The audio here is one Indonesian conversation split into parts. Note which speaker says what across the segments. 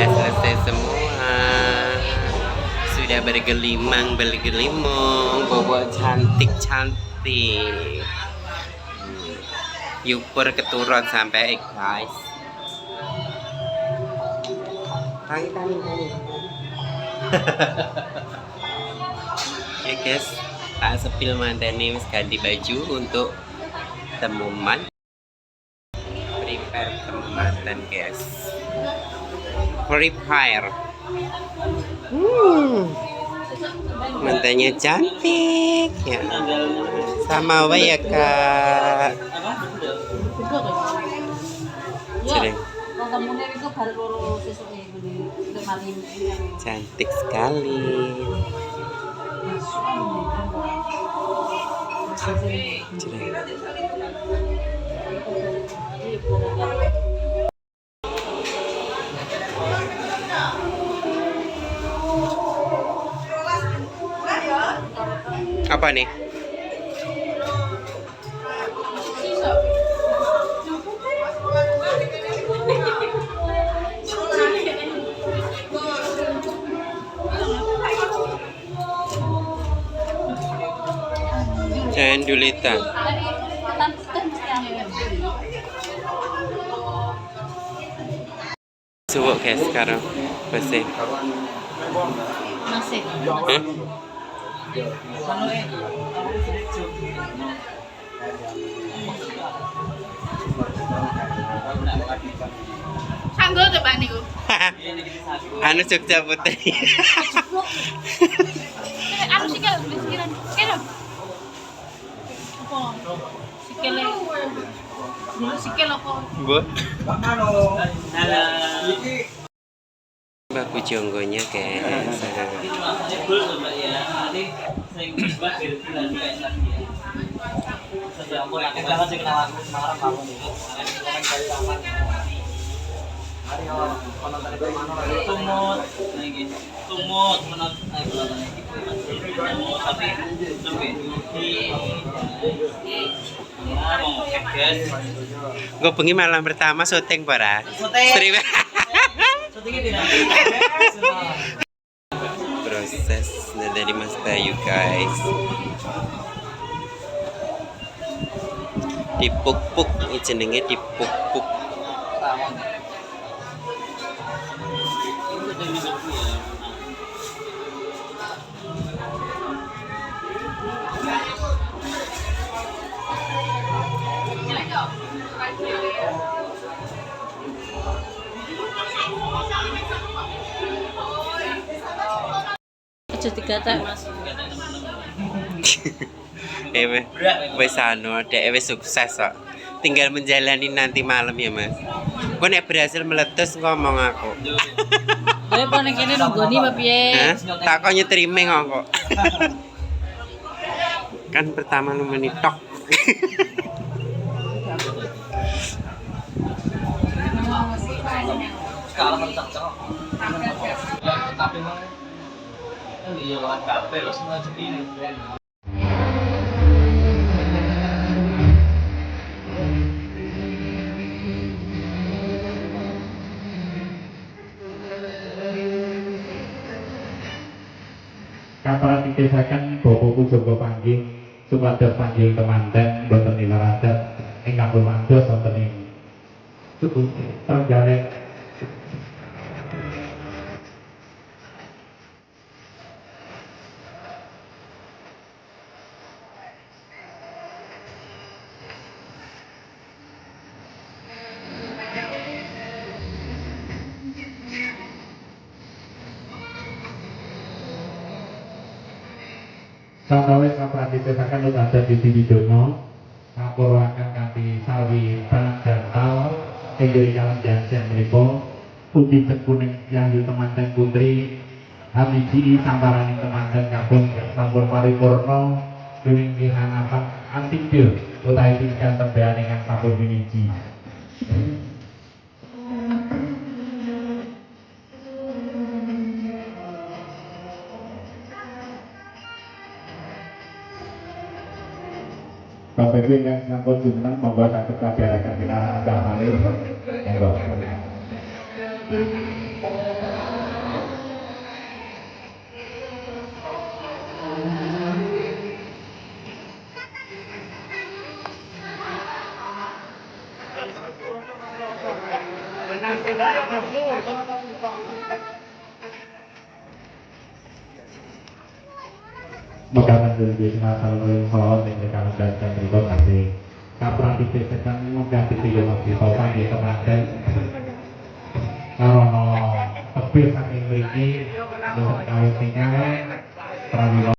Speaker 1: sudah selesai semua. Sudah bergelimang-bergelimang, bobo cantik-cantik. Yupur keturun sampai guys. Tangi. Oke guys, tak sepil mantene wis ganti baju untuk temuman. Prepare temuman guys. Prepare. Mantannya cantik ya. Sama wa ya kak. Jadi, cantik sekali. Apa nih? Cendulita. Suwuk guys sekarang masih.
Speaker 2: Sanggo coba niku.
Speaker 1: Anu Jogja Putri.
Speaker 2: Anu sikil sikiran. Kira. Apa? Sikile. Sikil apa?
Speaker 1: Bu. Baku jonggonya guys. Gue pengen malam pertama syuting para. Proses dari Mas Bayu guys. Dipuk-puk, jenenge dipuk-puk.
Speaker 2: Aja digatak Mas.
Speaker 1: Wes anu, dek wis sukses kok. Tinggal menjalani nanti malam ya Mas. Kok nek berhasil meletus ngomong aku.
Speaker 2: Kowe apa ning kene nunggoni apa piye?
Speaker 1: Tak kok nyetrime kok. Kan pertama lu menitok.
Speaker 3: Kapal ditesakan boboku jogo pangging supados pangging temanten boten ilaradat ingkang lumandos wonten ing suku Trenggalek. Sawetawis kapal ditesakan lumandos di Widono ngapuraken kanthi sawi pandantal inggih kalem janjian menika pundi kuning yang temanten putri hamiji samparaning temanten kabung sampun paripurna wiwingkihan apa antipil utawi tingkat tembean ingkang sampun winiji. Bapak Ibu yang sampun jumeneng monggo saged kabehake kinaratan dalem. Monggo. Mekaten diri masalah selawat yang dikatakan dan berikut nanti kaprah dipikirkan mengganti tiga waktu topan di temanten karena tebih saking mriki nuwun kawit tinggal pramila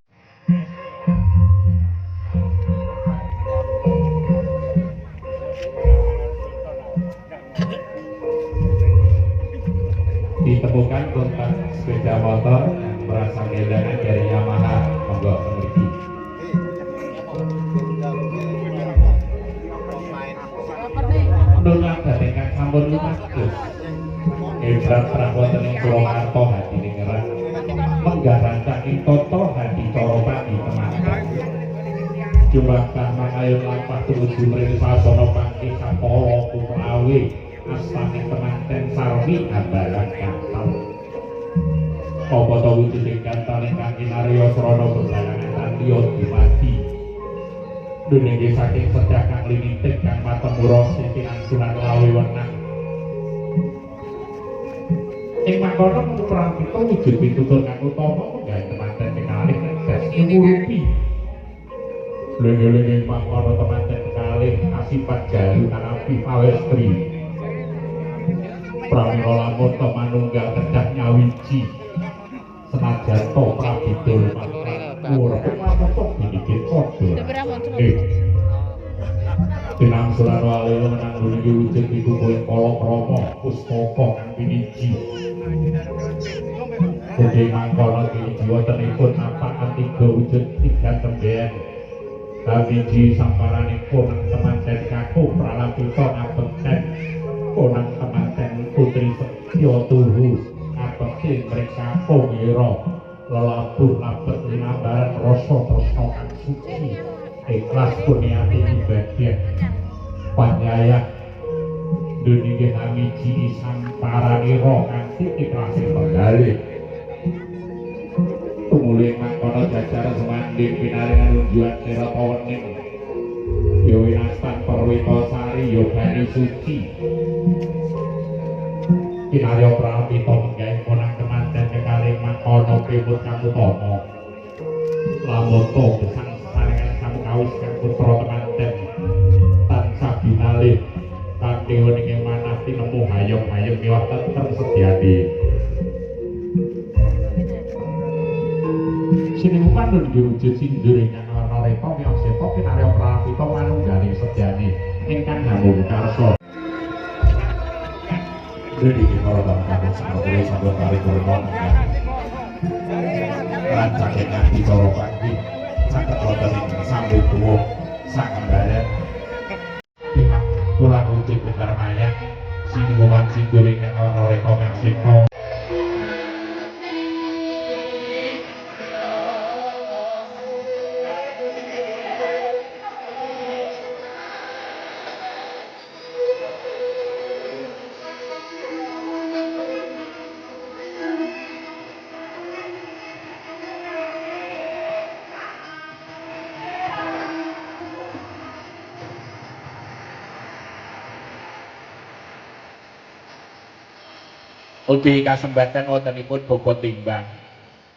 Speaker 3: ditemukan kontak sepeda motor yang berasal dari Yamaha monggo memiliki nulang datengan sampun lumakus Ibrat praboten ing Purwokerto hati ngeran menggaran saking toto hati coropan di temanten jumrahkan mangayun lampah tumuju mrene sasana pangki sapala kuwawe astaning temanten sarwi ambalan kantal apa ta wujuding kantal ingkang kinarya srana bebarengan tantiya dumadi dunenge saking sedhah kang limiting kang matemura sing angsuran lawe wenang ing mangkono perang kita wujud pitutur kang utama gawe temanten kekalih tes nyurupi lenge-lenge mangkono temanten kekalih asipat jalu kanapi pawestri pramila lamun to manunggal kedah nyawiji senajan to prabidul ora apa-apa dikit padha Tinang sulan wali menang dungi wujud iku kowe kolok romo pustaka kang piniji Jadi mangkono kini jiwatanipun apaan tiga wujud tiga temben Kabiji samparanipun temanten kaku pralapito ngabekten Konang temanten putri setyo tuhu ngabektin mereka pongiro lelabuh labet linambaran rasa tresno kang suci ikhlas puniati ibadah panyayah dunia namiji samparaniro kanthi ikhlasin penggalih tumulih mangkono jajar semandi pinaringan unjuan sira pawening ya winastan perwitasari ya bani suci kinarya prapita menggawe konang kemanten kekalih mangkono pimut kamutama lamun to gesang sarengan samukawis kang putra temanten tansah binalih kanthi wening manah tinemu hayong-hayong miwah tentrem sediadi Sinimukan nun diwujud sindur ingkang warna reto mioseta kinarya prapita manunggaling sediane ingkang hamung karsa. Dadi para tamu sampun sampun paripurna lan saking ngati cara panggi saged wonten ing sambut tuwa sakembaran kula ucap bekarmaya sinimukan sindur ingkang warna reto mioseta Ugi kasembatan wontenipun bobot timbang.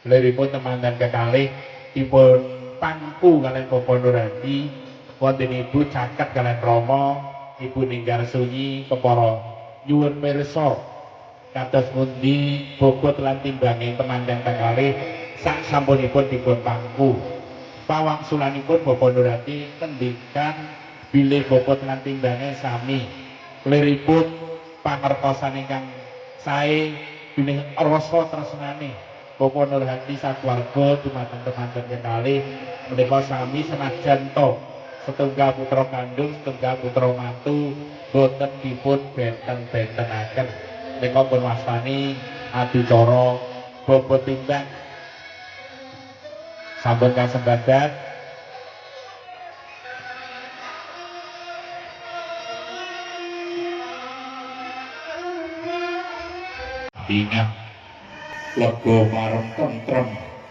Speaker 3: Liripun temanten kekalih dipun pangku kalian Bapak Nurhadi wonten ibu caket kalian Rama ibu Ninggar Sunyi kepara nyuwun pirsa kados pundi bobot lan timbanging temanten kekalih sak sampunipun dipun pangku. Pawangsulanipun Bapak Nurhadi kendikan bilih bobot lan timbange sami. Liripun pangertosan ingkang sae bilih rasa tresnane Bapak Nurhadi sakeluarga dumateng temanten kekalih menika sami senajan to setunggal putra kandung setunggal putra mantu boten dipun benten-bentenaken menika pun wastani adicara bobot timbang sampun kasembadan ingat lega marem tentrem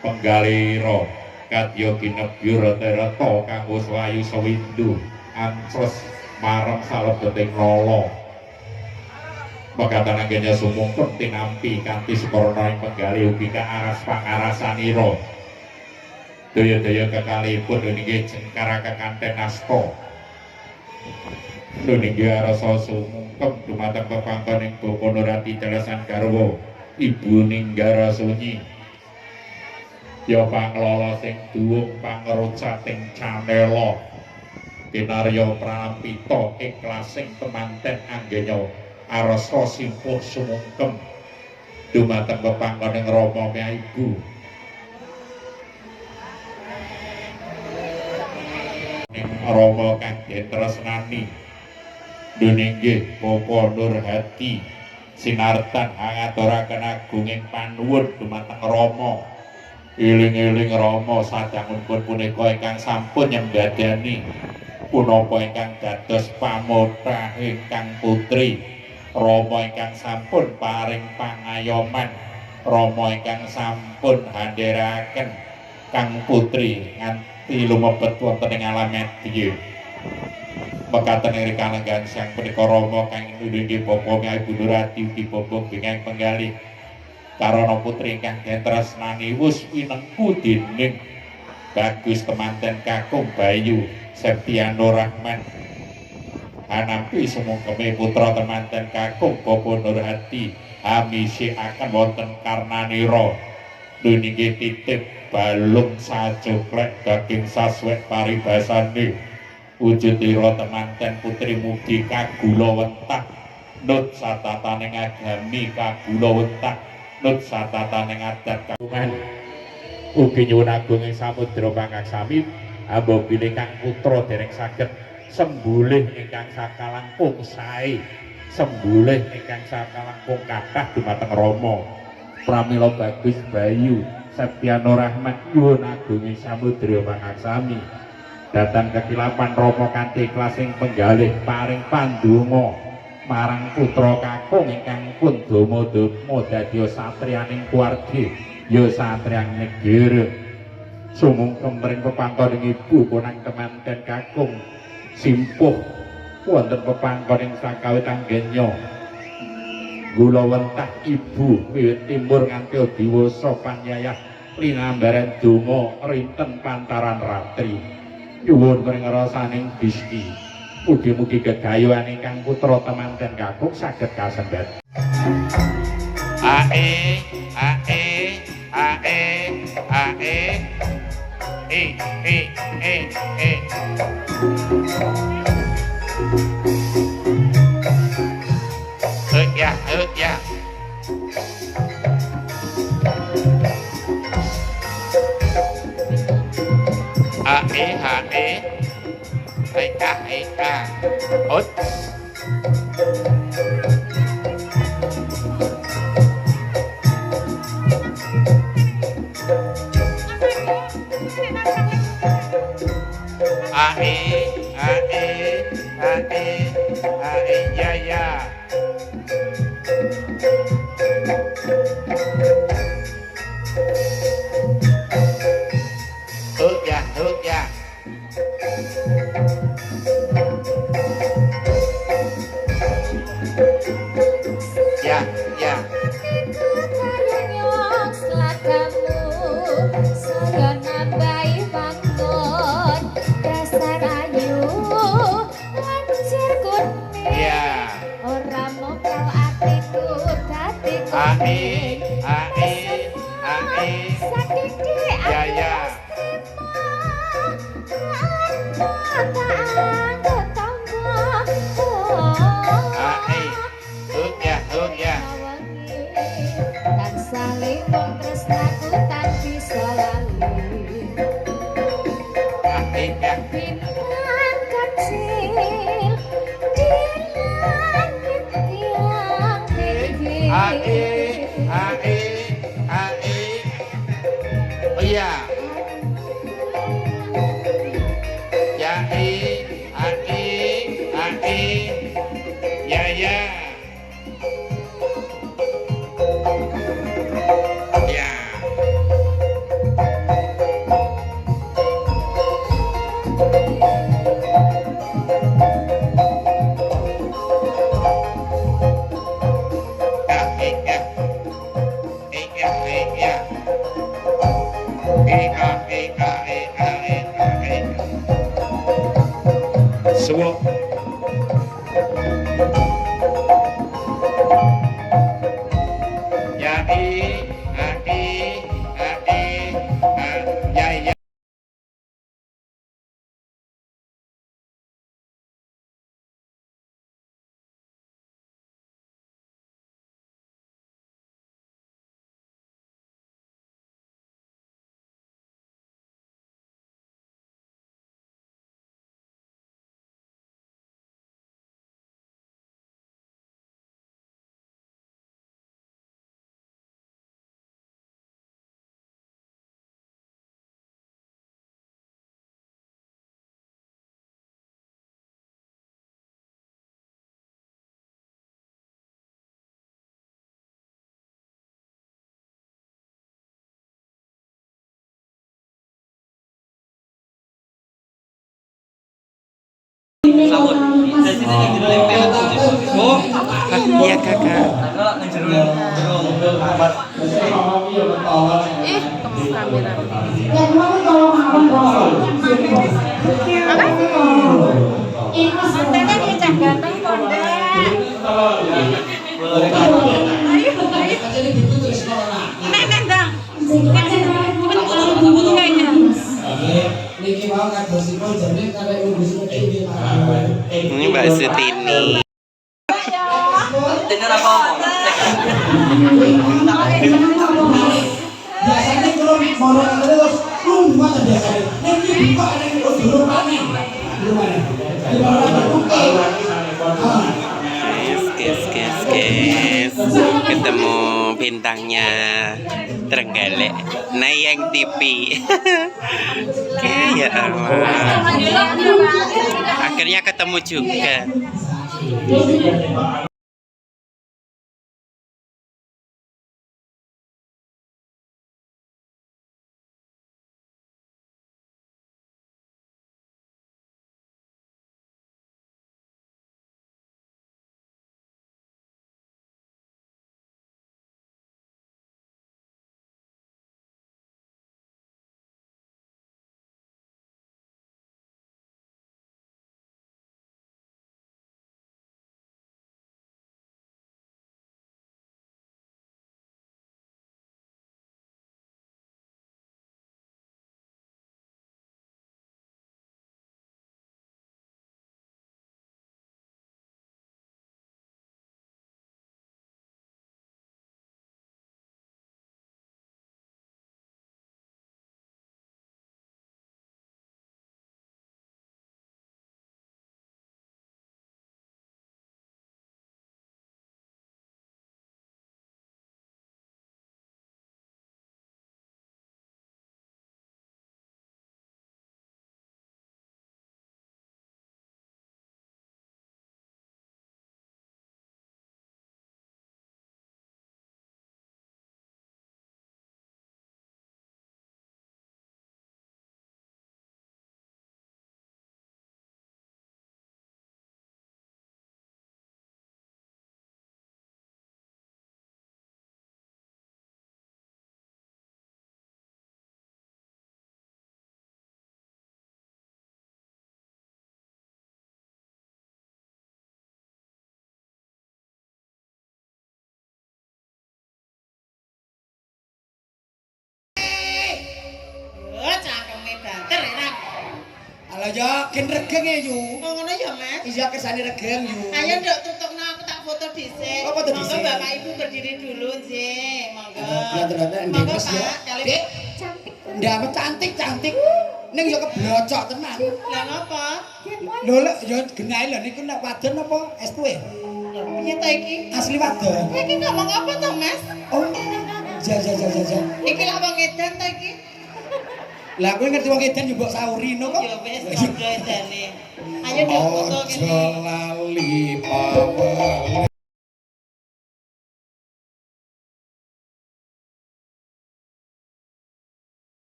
Speaker 3: penggalira kadya kinebyur tereta kanggo swayu sewindu ancres marem salebeting lala Mekatan anggenya sumungkun tinampi kanthi sukarna ing penggali ugi kaaras pangarasanira. Daya-daya kekalipun nggih jengkara kekanten asta. Nggih rasa sumungkem dumateng pepangkoning Bapa Nurati Telesan garwa Ibu Ninggara Sunyi. Ya panglala sing duwung pangerucating camela. Kinarya prampita ikhlasing temanten anggenya arasa simpuh sumungkem dumateng pepangkoning Rama Mya Ibu. Rama kang tresnani dunenggih Bapa Nurhati sinartan ngaturaken agunging panuwun dumateng Rama. Iling-iling Rama sadangunipun punika ingkang sampun nyembadani punapa ingkang dados pamotah ingkang putri. Rama ingkang sampun paring pangayoman, Rama ingkang sampun handheraken kang putri nganti lumebet wonten ing alam medya. Mekaten ing kalenggan sang punika Rama kang nulungi Bapa Mya Ibu Nurati ugi Bapa Bingeng Penggalih karana putri ingkang tresnani wus winengku dening bagus temanten kakung Bayu Septiano Rahman. Anampi sumungkeme putra temanten kakung Bapa Nurhati amisi akan wonten karnanira nuninggi titip balung sajoklek daging saswek paribasane wujudira temanten putri mugi kagula wentah nut satataning agami kagula wentah nut satataning adat kagungan ugi nyuwun agung ing samudra pangaksami amba bilih kang putra dereng saged sembulih ingkang sakalangkung sae sembulih ingkang sakalangkung kathah dumateng Rama pramila bagus Bayu Septiano Rahmat nyuwun agung ing samudra pangaksami datang kekilapan Rama kanthi ikhlas ing penggalih paring pandonga marang putra kakung ingkang pun dama-dama dadi satriyaning kuwargi ya satriyaning negara sumungkem ring pepangkoning ibu punang temanten kakung simpuh wonten pepangkoning sakawit anggenya gula wentah ibu wiwit timur nganti diwasa panyayah linambaran donga rinten pantaran ratri nyuwun ring rasaning Gusti mugi-mugi gegayuhan ingkang putra temanten kakung saged kasembat. Ae ae ae ae ya ae Eka Ot ya ya ya ya ya saya nambahi bangun rasa rayu lancir kuning ya ora mokal atiku dadi kuning saking ya ya
Speaker 4: Sabun. Dari sini yang dilempel tuh. Oh,
Speaker 1: Iya kakak.
Speaker 4: kalau ngejeruk
Speaker 2: Ih, kamu kamera. Montenya dia ganteng konde. Ayo, ayo. Nenek dong. Iya, iya.
Speaker 1: Ini Mbak Sutini.
Speaker 4: Tinder apa ngomong?
Speaker 5: Biasanya kalau mau terus rumah biasanya nanti buka ada yang dulu panen gimana? Di bawah berbuka.
Speaker 1: Guys. Ketemu bintangnya Trenggalek. Nayang TV. Oke, ya Allah. Akhirnya ketemu juga.
Speaker 5: Halo yo, gen regeng ya yu.
Speaker 6: Oh ngono ya, Mas.
Speaker 5: Iya kersane regeng yu.
Speaker 6: Ayo nduk tutupno aku tak foto dhisik.
Speaker 5: Oh, foto
Speaker 6: Monggo
Speaker 5: dhisik.
Speaker 6: Bapak Ibu berdiri dulu, Nggih. Monggo.
Speaker 5: Ternyata
Speaker 6: Monggo
Speaker 5: ndemes ya.
Speaker 6: Pak, kali
Speaker 5: Dek, ndak cantik. Ning yo keblocok tenan.
Speaker 6: Lah ngapa?
Speaker 5: Lho lek yo genahe lho niku nek wadon apa S2?
Speaker 6: Piye ta iki?
Speaker 5: Asli wadon.
Speaker 6: Iki ngomong apa to, Mas?
Speaker 5: Oh. Ja.
Speaker 6: Iki lak wong edan ta iki?
Speaker 5: Lah kowe ngerti wong edan yo mbok sauri no kok.
Speaker 6: Ya wis padha edane. Ayo nduk foto kene.
Speaker 5: lali pawel.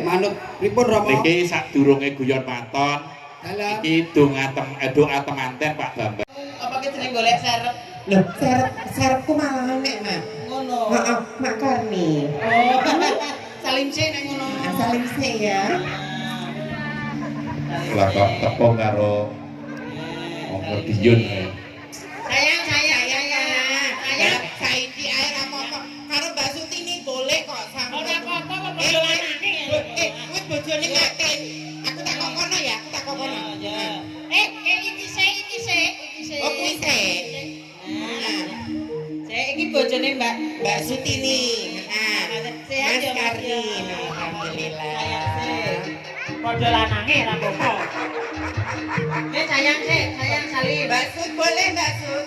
Speaker 5: Manut pripun Romo?
Speaker 7: Niki sadurunge guyon maton.
Speaker 5: Dalam.
Speaker 7: Iki doa temanten Pak Bambang.
Speaker 6: Apa ki jeneng golek serep?
Speaker 8: Loh, serepku malah nek, Mak.
Speaker 6: Ngono.
Speaker 8: Heeh, Mak Karni.
Speaker 6: Oh. Salim sih nek ngono.
Speaker 8: Salim sih ya.
Speaker 7: Lah kok tepung karo Madiun.
Speaker 6: Sayang.
Speaker 8: Saiki ae ra apa-apa. Karo Mbak Sutini boleh kok sama.
Speaker 6: Ora apa-apa kok padha lanane.
Speaker 8: Wis bojone ngaten. Aku tak kok kono ya, aku tak kok kono.
Speaker 6: Ya. Iki sik.
Speaker 8: Oh, kuwi sik.
Speaker 6: Saya iki bojone
Speaker 8: Mbak Sutini. Heeh.
Speaker 6: Sehat
Speaker 8: Mas
Speaker 6: ya, Mas,
Speaker 8: Karni.
Speaker 6: ya.
Speaker 8: Alhamdulillah.
Speaker 6: Sayang sih. Padha lanange ra apa-apa. Sayang Salim.
Speaker 8: Mbak Sut boleh, Mbak Sut.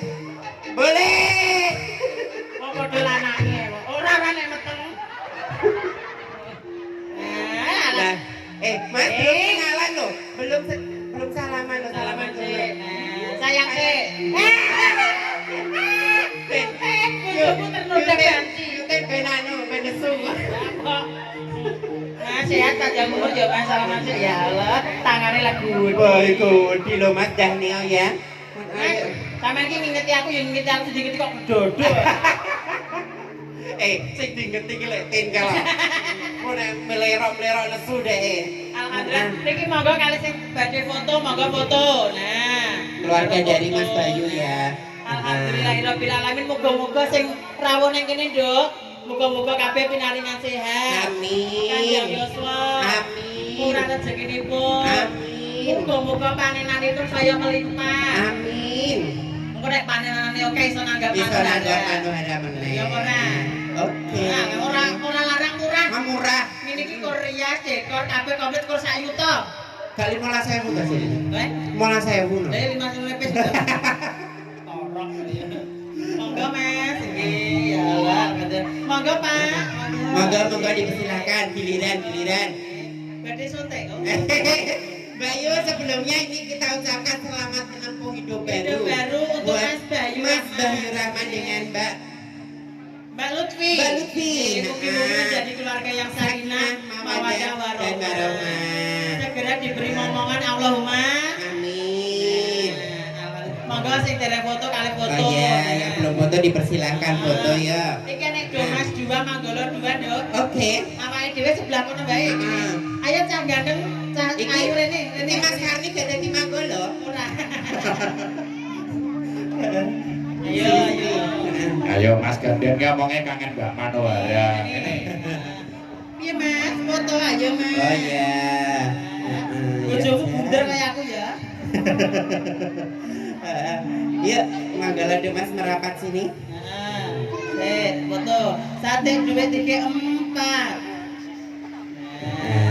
Speaker 8: Boleh.
Speaker 6: Kok padha lanange. Ora nek meteng.
Speaker 8: Nah, Mas belum kenalan loh. Belum salaman loh, salaman dulu.
Speaker 6: Sayang sih. Bojoku ternoda ganti.
Speaker 8: Yuk kan ben nesu.
Speaker 6: Mas sehat panjang umur yo Mas salaman sih ya Allah tangane lagu
Speaker 8: Boy Gudi lo Mas Daniel ya.
Speaker 6: Mas sampean iki ngingeti aku yo ngingeti aku sedikit kok dodo
Speaker 8: Sing diingeti ki lek tin kalau. Mun melerok-melerok nesu deh.
Speaker 6: alhamdulillah niki monggo kali sing badhe foto monggo foto nah
Speaker 8: Keluarga dari Mas Bayu ya.
Speaker 6: alhamdulillahirabbil alamin muga-muga sing rawuh ning kene Nduk muga-muga kabeh pinaringan sehat Kanjeng
Speaker 8: Amin.
Speaker 6: Yoswa
Speaker 8: Amin.
Speaker 6: murah rezekinipun
Speaker 8: Amin.
Speaker 6: muga-muga panenanipun saya melimpah
Speaker 8: Amin.
Speaker 6: engko nek panenane oke iso nanggap
Speaker 8: Bisa nanggap anu ada meneh.
Speaker 6: ya ora
Speaker 8: Oke.
Speaker 6: nah ora larang murah
Speaker 8: Murah.
Speaker 6: ini ki Korea dekor kabeh komplit kur 1 yuta
Speaker 8: Kali 15.000 ta sih?
Speaker 6: eh
Speaker 8: 15.000 no.
Speaker 6: 50 lepes torok monggo Mas nggih ya Allah monggo Pak
Speaker 8: Moga-moga dipersilakan giliran.
Speaker 6: badhe suntik oh.
Speaker 8: Bayu sebelumnya ini kita ucapkan selamat menempuh hidup
Speaker 6: Hidup baru untuk
Speaker 8: buat
Speaker 6: Mas Bayu
Speaker 8: Mas
Speaker 6: Rahman.
Speaker 8: Bayu Rahman dengan
Speaker 6: Mbak Lutfi.
Speaker 8: Mbak Lutfi.
Speaker 6: Mugi-mugi menjadi keluarga yang sakinah, mawaddah
Speaker 8: dan
Speaker 6: warahmah.
Speaker 8: warohmah.
Speaker 6: Segera diberi momongan Allahumma.
Speaker 8: Amin.
Speaker 6: Monggo sing dereng foto kali foto.
Speaker 8: Oh ya, yang belum foto dipersilahkan foto ya.
Speaker 6: Iki nek do Mas dua manggolo dua Nduk.
Speaker 8: Oke.
Speaker 6: Awake dhewe sebelah kono bae iki. Ayo cah ganteng, cah
Speaker 8: Iki-
Speaker 6: ayu rene.
Speaker 8: Ini Mas Karni gak ada di Manggolo.
Speaker 6: Ora. Ayo.
Speaker 7: Ayo Mas Ganden ngomongnya kangen Mbak Manuara.
Speaker 6: Piye Mas? Foto aja Mas.
Speaker 8: Oh ya.
Speaker 6: Bojoku bundar kayak aku ya.
Speaker 8: Yuk, Manggolo de Mas merapat sini.
Speaker 6: Foto. Sate duit 3 4.